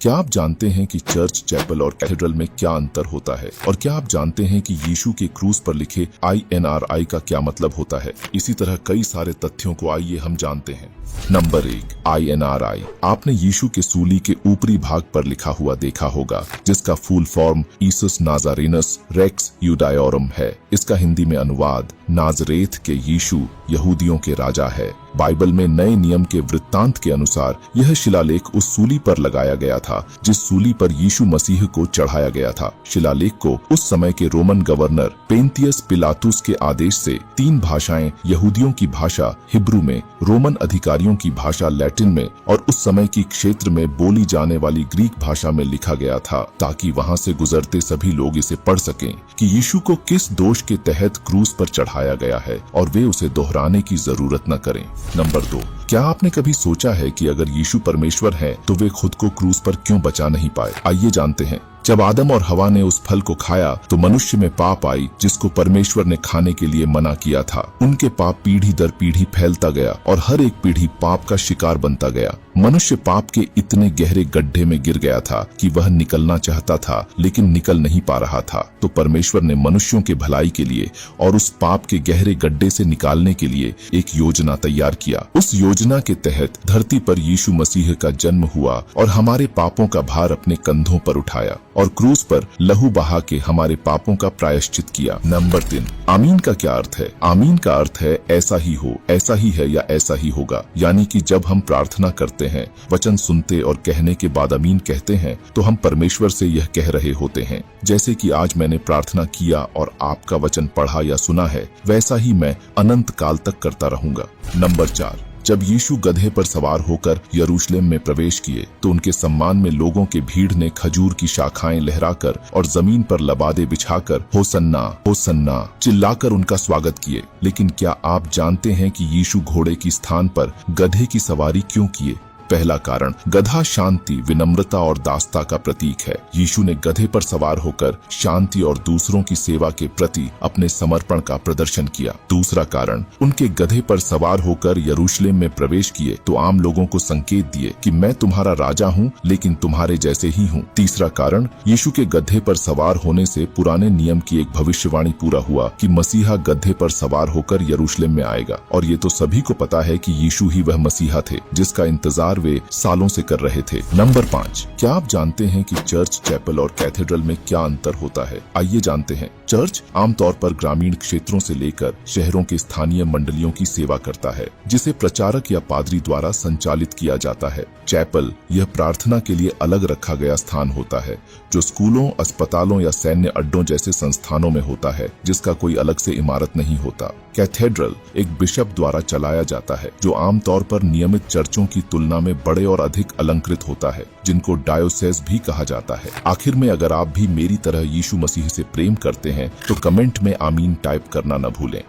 क्या आप जानते हैं कि चर्च, चैपल और कैथेड्रल में क्या अंतर होता है? और क्या आप जानते हैं कि यीशु के क्रूस पर लिखे INRI का क्या मतलब होता है? इसी तरह कई सारे तथ्यों को आइए हम जानते हैं। Number 1, INRI। आपने यीशु के सूली के ऊपरी भाग पर लिखा हुआ देखा होगा, जिसका फुल फॉर्म ईसस नाजारेनस रेक्स यूडायोरम है। इसका हिंदी में अनुवाद नाजरेथ के यीशु यहूदियों के राजा है। बाइबल में नए नियम के वृत्तांत के अनुसार यह शिलालेख उस सूली पर लगाया गया था जिस सूली पर यीशु मसीह को चढ़ाया गया था। शिलालेख को उस समय के रोमन गवर्नर पेंतियस पिलातुस के आदेश से 3 भाषाएं, यहूदियों की भाषा हिब्रू में, रोमन अधिकारियों की भाषा लैटिन में और उस समय की क्षेत्र में बोली जाने वाली ग्रीक भाषा में लिखा गया था, ताकि वहां से गुजरते सभी लोग इसे पढ़ सकें कि यीशु को किस दोष के तहत क्रूस पर चढ़ाया गया है और वे उसे दोहराने की जरूरत न करें। नंबर 2, क्या आपने कभी सोचा है कि अगर यीशु परमेश्वर है तो वे खुद को क्रूस पर क्यों बचा नहीं पाए? आइए जानते हैं। जब आदम और हवा ने उस फल को खाया तो मनुष्य में पाप आई, जिसको परमेश्वर ने खाने के लिए मना किया था। उनके पाप पीढ़ी दर पीढ़ी फैलता गया और हर एक पीढ़ी पाप का शिकार बनता गया। मनुष्य पाप के इतने गहरे गड्ढे में गिर गया था कि वह निकलना चाहता था लेकिन निकल नहीं पा रहा था। तो परमेश्वर ने मनुष्यों के भलाई के लिए और उस पाप के गहरे गड्ढे से निकालने के लिए एक योजना तैयार किया। उस योजना के तहत धरती पर यीशु मसीह का जन्म हुआ और हमारे पापों का भार अपने कंधों पर उठाया और क्रूस पर लहू बहा के हमारे पापों का प्रायश्चित किया। नंबर 3, आमीन का क्या अर्थ है? आमीन का अर्थ है ऐसा ही हो, ऐसा ही है या ऐसा ही होगा। यानी कि जब हम प्रार्थना करते हैं, वचन सुनते और कहने के बाद आमीन कहते हैं तो हम परमेश्वर से यह कह रहे होते हैं, जैसे कि आज मैंने प्रार्थना किया और आपका वचन पढ़ा या सुना है, वैसा ही मैं अनंत काल तक करता रहूंगा। नंबर 4, जब यीशु गधे पर सवार होकर यरूशलेम में प्रवेश किए तो उनके सम्मान में लोगों के भीड़ ने खजूर की शाखाएं लहराकर और जमीन पर लबादे बिछाकर होसन्ना होसन्ना चिल्लाकर उनका स्वागत किए। लेकिन क्या आप जानते हैं कि यीशु घोड़े की स्थान पर गधे की सवारी क्यों किए? पहला कारण, गधा शांति, विनम्रता और दासता का प्रतीक है। यीशु ने गधे पर सवार होकर शांति और दूसरों की सेवा के प्रति अपने समर्पण का प्रदर्शन किया। दूसरा कारण, उनके गधे पर सवार होकर यरूशलेम में प्रवेश किए तो आम लोगों को संकेत दिए कि मैं तुम्हारा राजा हूँ, लेकिन तुम्हारे जैसे ही हूँ। तीसरा कारण, यीशु के गधे पर सवार होने से पुराने नियम की एक भविष्यवाणी पूरा हुआ कि मसीहा गधे पर सवार होकर यरूशलेम में आएगा। और ये तो सभी को पता है कि यीशु ही वह मसीहा थे जिसका इंतजार वे सालों से कर रहे थे। नंबर 5, क्या आप जानते हैं कि चर्च, चैपल और कैथेड्रल में क्या अंतर होता है? आइए जानते हैं। चर्च आमतौर पर ग्रामीण क्षेत्रों से लेकर शहरों के स्थानीय मंडलियों की सेवा करता है, जिसे प्रचारक या पादरी द्वारा संचालित किया जाता है। चैपल यह प्रार्थना के लिए अलग रखा गया स्थान होता है, जो स्कूलों, अस्पतालों या सैन्य अड्डों जैसे संस्थानों में होता है, जिसका कोई अलग से इमारत नहीं होता। कैथेड्रल एक बिशप द्वारा चलाया जाता है, जो आमतौर पर नियमित चर्चों की तुलना में बड़े और अधिक अलंकृत होता है, जिनको डायोसेस भी कहा जाता है। आखिर में, अगर आप भी मेरी तरह यीशु मसीह से प्रेम करते हैं तो कमेंट में आमीन टाइप करना न भूलें।